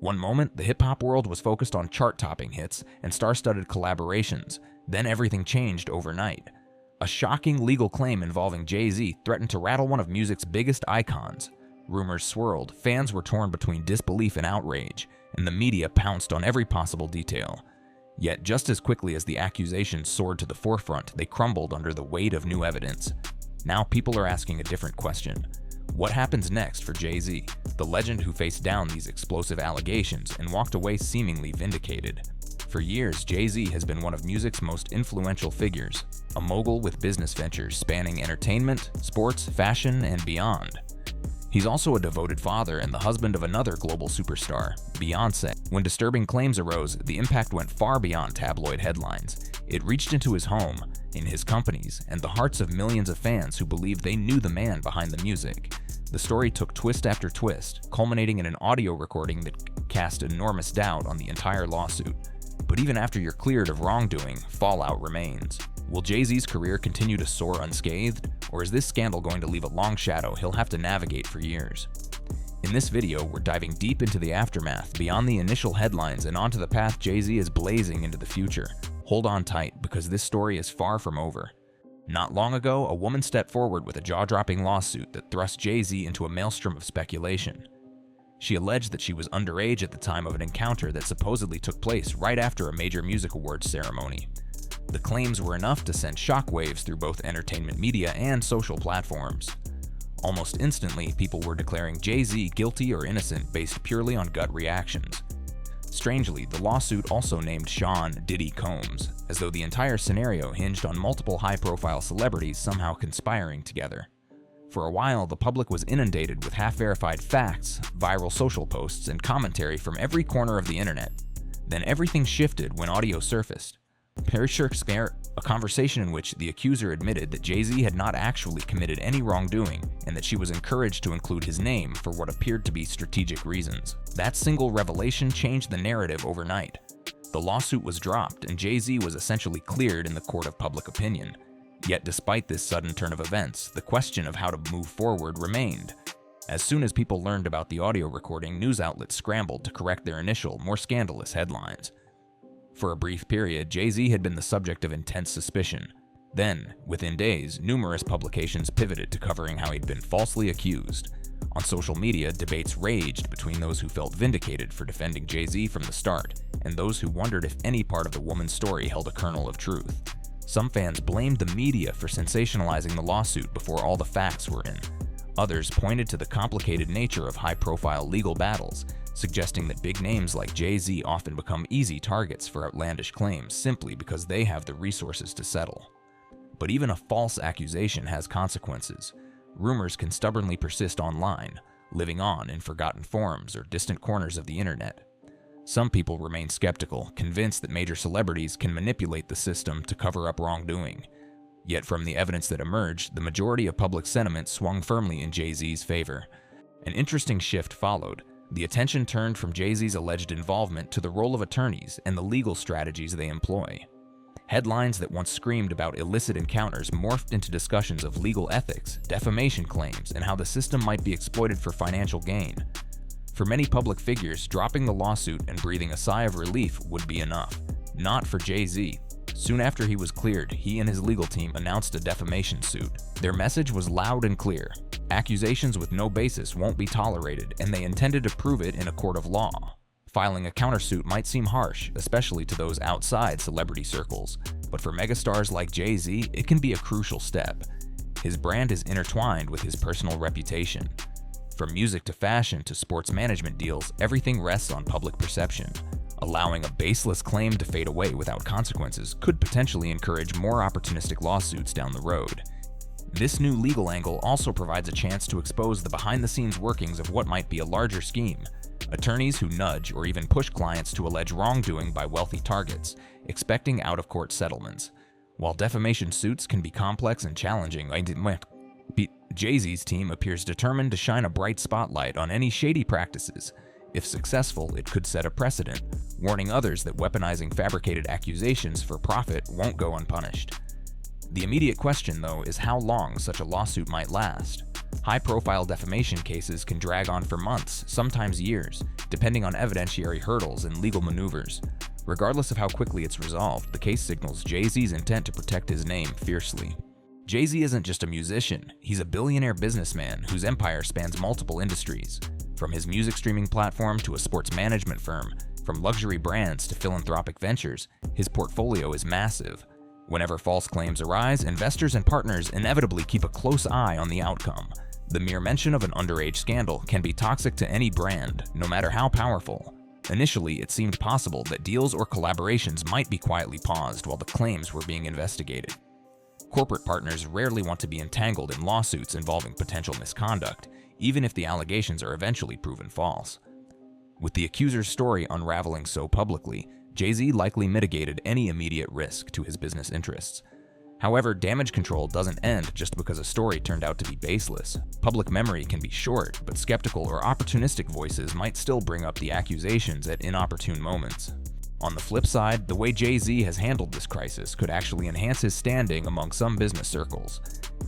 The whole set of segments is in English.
One moment, the hip-hop world was focused on chart-topping hits and star-studded collaborations. Then everything changed overnight. A shocking legal claim involving Jay-Z threatened to rattle one of music's biggest icons. Rumors swirled, fans were torn between disbelief and outrage, and the media pounced on every possible detail. Yet just as quickly as the accusations soared to the forefront, they crumbled under the weight of new evidence. Now people are asking a different question. What happens next for Jay-Z, the legend who faced down these explosive allegations and walked away seemingly vindicated? For years, Jay-Z has been one of music's most influential figures, a mogul with business ventures spanning entertainment, sports, fashion, and beyond. He's also a devoted father and the husband of another global superstar, Beyoncé. When disturbing claims arose, the impact went far beyond tabloid headlines. It reached into his home, in his companies, and the hearts of millions of fans who believed they knew the man behind the music. The story took twist after twist, culminating in an audio recording that cast enormous doubt on the entire lawsuit. But even after you're cleared of wrongdoing, fallout remains. Will Jay-Z's career continue to soar unscathed, or is this scandal going to leave a long shadow he'll have to navigate for years? In this video, we're diving deep into the aftermath, beyond the initial headlines and onto the path Jay-Z is blazing into the future. Hold on tight, because this story is far from over. Not long ago, a woman stepped forward with a jaw-dropping lawsuit that thrust Jay-Z into a maelstrom of speculation. She alleged that she was underage at the time of an encounter that supposedly took place right after a major music awards ceremony. The claims were enough to send shockwaves through both entertainment media and social platforms. Almost instantly, people were declaring Jay-Z guilty or innocent based purely on gut reactions. Strangely, the lawsuit also named Sean Diddy Combs, as though the entire scenario hinged on multiple high-profile celebrities somehow conspiring together. For a while, the public was inundated with half-verified facts, viral social posts, and commentary from every corner of the internet. Then everything shifted when audio surfaced. A conversation in which the accuser admitted that Jay-Z had not actually committed any wrongdoing and that she was encouraged to include his name for what appeared to be strategic reasons. That single revelation changed the narrative overnight. The lawsuit was dropped and Jay-Z was essentially cleared in the court of public opinion. Yet despite this sudden turn of events, the question of how to move forward remained. As soon as people learned about the audio recording, news outlets scrambled to correct their initial, more scandalous headlines. For a brief period, Jay-Z had been the subject of intense suspicion. Then, within days, numerous publications pivoted to covering how he'd been falsely accused. On social media, debates raged between those who felt vindicated for defending Jay-Z from the start, and those who wondered if any part of the woman's story held a kernel of truth. Some fans blamed the media for sensationalizing the lawsuit before all the facts were in. Others pointed to the complicated nature of high-profile legal battles, suggesting that big names like Jay-Z often become easy targets for outlandish claims simply because they have the resources to settle. But even a false accusation has consequences. Rumors can stubbornly persist online, living on in forgotten forums or distant corners of the internet. Some people remain skeptical, convinced that major celebrities can manipulate the system to cover up wrongdoing. Yet from the evidence that emerged, the majority of public sentiment swung firmly in Jay-Z's favor. An interesting shift followed. The attention turned from Jay-Z's alleged involvement to the role of attorneys and the legal strategies they employ. Headlines that once screamed about illicit encounters morphed into discussions of legal ethics, defamation claims, and how the system might be exploited for financial gain. For many public figures, dropping the lawsuit and breathing a sigh of relief would be enough. Not for Jay-Z. Soon after he was cleared, he and his legal team announced a defamation suit. Their message was loud and clear. Accusations with no basis won't be tolerated, and they intended to prove it in a court of law. Filing a countersuit might seem harsh, especially to those outside celebrity circles, but for megastars like Jay-Z, it can be a crucial step. His brand is intertwined with his personal reputation. From music to fashion to sports management deals, everything rests on public perception. Allowing a baseless claim to fade away without consequences could potentially encourage more opportunistic lawsuits down the road. This new legal angle also provides a chance to expose the behind-the-scenes workings of what might be a larger scheme. Attorneys who nudge or even push clients to allege wrongdoing by wealthy targets, expecting out-of-court settlements. While defamation suits can be complex and challenging, Jay-Z's team appears determined to shine a bright spotlight on any shady practices. If successful, it could set a precedent, warning others that weaponizing fabricated accusations for profit won't go unpunished. The immediate question, though, is how long such a lawsuit might last. High-profile defamation cases can drag on for months, sometimes years, depending on evidentiary hurdles and legal maneuvers. Regardless of how quickly it's resolved, the case signals Jay-Z's intent to protect his name fiercely. Jay-Z isn't just a musician, he's a billionaire businessman whose empire spans multiple industries. From his music streaming platform to a sports management firm, from luxury brands to philanthropic ventures, his portfolio is massive. Whenever false claims arise, investors and partners inevitably keep a close eye on the outcome. The mere mention of an underage scandal can be toxic to any brand, no matter how powerful. Initially, it seemed possible that deals or collaborations might be quietly paused while the claims were being investigated. Corporate partners rarely want to be entangled in lawsuits involving potential misconduct, even if the allegations are eventually proven false. With the accuser's story unraveling so publicly, Jay-Z likely mitigated any immediate risk to his business interests. However, damage control doesn't end just because a story turned out to be baseless. Public memory can be short, but skeptical or opportunistic voices might still bring up the accusations at inopportune moments. On the flip side, the way Jay-Z has handled this crisis could actually enhance his standing among some business circles.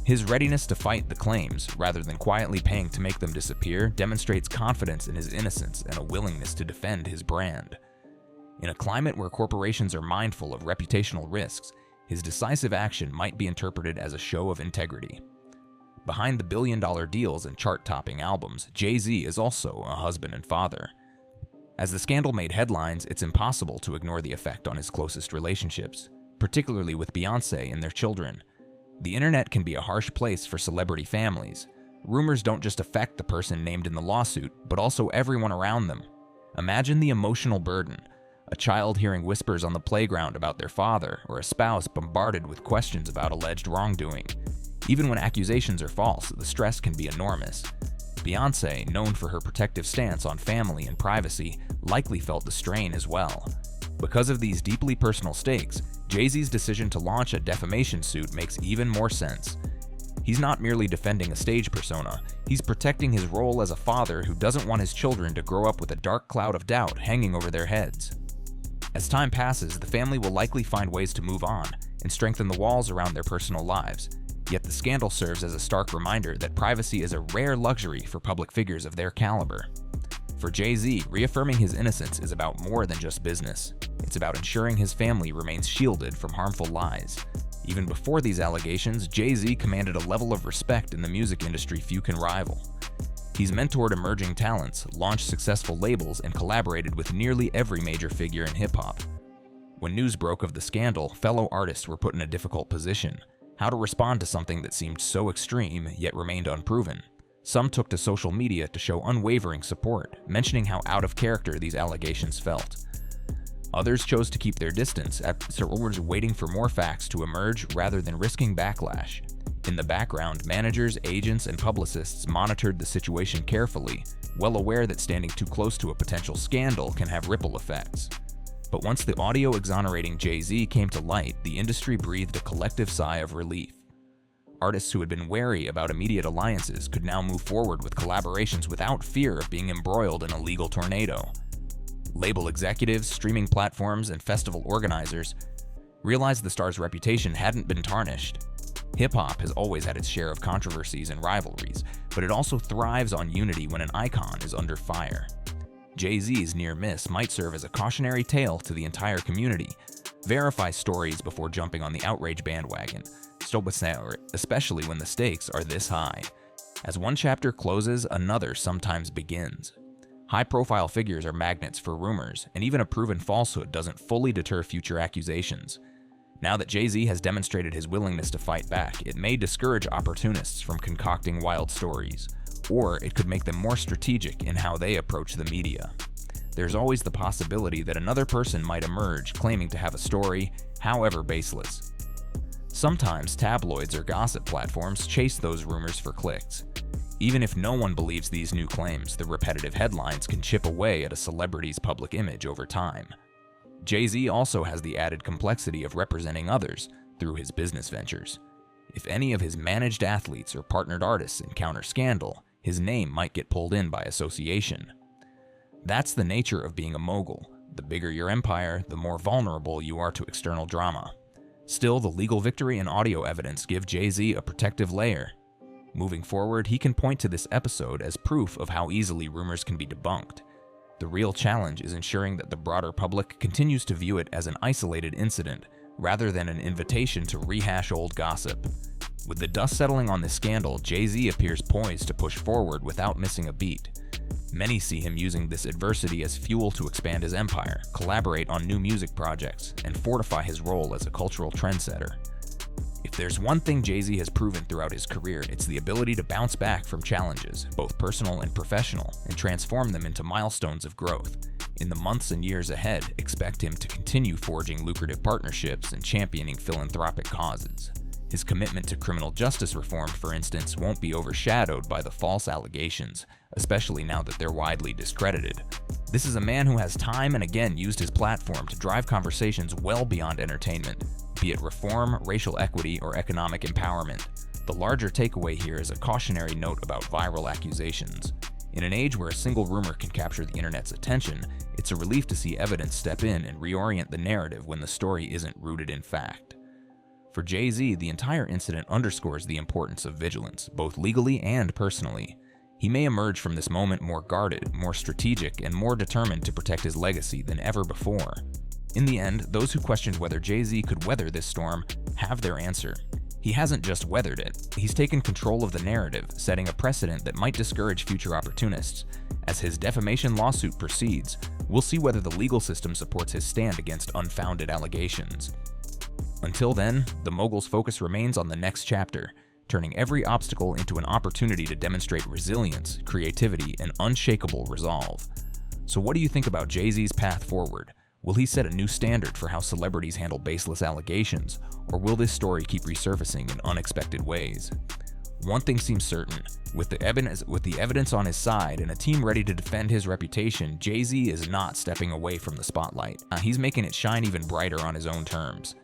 His readiness to fight the claims, rather than quietly paying to make them disappear, demonstrates confidence in his innocence and a willingness to defend his brand. In a climate where corporations are mindful of reputational risks, his decisive action might be interpreted as a show of integrity. Behind the billion-dollar deals and chart-topping albums, Jay-Z is also a husband and father. As the scandal made headlines, it's impossible to ignore the effect on his closest relationships, particularly with Beyoncé and their children. The internet can be a harsh place for celebrity families. Rumors don't just affect the person named in the lawsuit, but also everyone around them. Imagine the emotional burden. A child hearing whispers on the playground about their father, or a spouse bombarded with questions about alleged wrongdoing. Even when accusations are false, the stress can be enormous. Beyoncé, known for her protective stance on family and privacy, likely felt the strain as well. Because of these deeply personal stakes, Jay-Z's decision to launch a defamation suit makes even more sense. He's not merely defending a stage persona, he's protecting his role as a father who doesn't want his children to grow up with a dark cloud of doubt hanging over their heads. As time passes, the family will likely find ways to move on and strengthen the walls around their personal lives. Yet the scandal serves as a stark reminder that privacy is a rare luxury for public figures of their caliber. For Jay-Z, reaffirming his innocence is about more than just business. It's about ensuring his family remains shielded from harmful lies. Even before these allegations, Jay-Z commanded a level of respect in the music industry few can rival. He's mentored emerging talents, launched successful labels, and collaborated with nearly every major figure in hip-hop. When news broke of the scandal, fellow artists were put in a difficult position. How to respond to something that seemed so extreme, yet remained unproven. Some took to social media to show unwavering support, mentioning how out of character these allegations felt. Others chose to keep their distance, waiting for more facts to emerge rather than risking backlash. In the background, managers, agents, and publicists monitored the situation carefully, well aware that standing too close to a potential scandal can have ripple effects. But once the audio exonerating Jay-Z came to light, the industry breathed a collective sigh of relief. Artists who had been wary about immediate alliances could now move forward with collaborations without fear of being embroiled in a legal tornado. Label executives, streaming platforms, and festival organizers realized the star's reputation hadn't been tarnished. Hip-hop has always had its share of controversies and rivalries, but it also thrives on unity when an icon is under fire. Jay-Z's near miss might serve as a cautionary tale to the entire community. Verify stories before jumping on the outrage bandwagon, especially when the stakes are this high. As one chapter closes, another sometimes begins. High-profile figures are magnets for rumors, and even a proven falsehood doesn't fully deter future accusations. Now that Jay-Z has demonstrated his willingness to fight back, it may discourage opportunists from concocting wild stories, or it could make them more strategic in how they approach the media. There's always the possibility that another person might emerge claiming to have a story, however baseless. Sometimes tabloids or gossip platforms chase those rumors for clicks. Even if no one believes these new claims, the repetitive headlines can chip away at a celebrity's public image over time. Jay-Z also has the added complexity of representing others through his business ventures. If any of his managed athletes or partnered artists encounter scandal, his name might get pulled in by association. That's the nature of being a mogul. The bigger your empire, the more vulnerable you are to external drama. Still, the legal victory and audio evidence give Jay-Z a protective layer. Moving forward, he can point to this episode as proof of how easily rumors can be debunked. The real challenge is ensuring that the broader public continues to view it as an isolated incident, rather than an invitation to rehash old gossip. With the dust settling on this scandal, Jay-Z appears poised to push forward without missing a beat. Many see him using this adversity as fuel to expand his empire, collaborate on new music projects, and fortify his role as a cultural trendsetter. If there's one thing Jay-Z has proven throughout his career, it's the ability to bounce back from challenges, both personal and professional, and transform them into milestones of growth. In the months and years ahead, expect him to continue forging lucrative partnerships and championing philanthropic causes. His commitment to criminal justice reform, for instance, won't be overshadowed by the false allegations, especially now that they're widely discredited. This is a man who has time and again used his platform to drive conversations well beyond entertainment, be it reform, racial equity, or economic empowerment. The larger takeaway here is a cautionary note about viral accusations. In an age where a single rumor can capture the internet's attention, it's a relief to see evidence step in and reorient the narrative when the story isn't rooted in fact. For Jay-Z, the entire incident underscores the importance of vigilance, both legally and personally. He may emerge from this moment more guarded, more strategic, and more determined to protect his legacy than ever before. In the end, those who questioned whether Jay-Z could weather this storm have their answer. He hasn't just weathered it, he's taken control of the narrative, setting a precedent that might discourage future opportunists. As his defamation lawsuit proceeds, we'll see whether the legal system supports his stand against unfounded allegations. Until then, the mogul's focus remains on the next chapter, turning every obstacle into an opportunity to demonstrate resilience, creativity, and unshakable resolve. So what do you think about Jay-Z's path forward? Will he set a new standard for how celebrities handle baseless allegations, or will this story keep resurfacing in unexpected ways? One thing seems certain: with the evidence on his side and a team ready to defend his reputation, Jay-Z is not stepping away from the spotlight. He's making it shine even brighter on his own terms.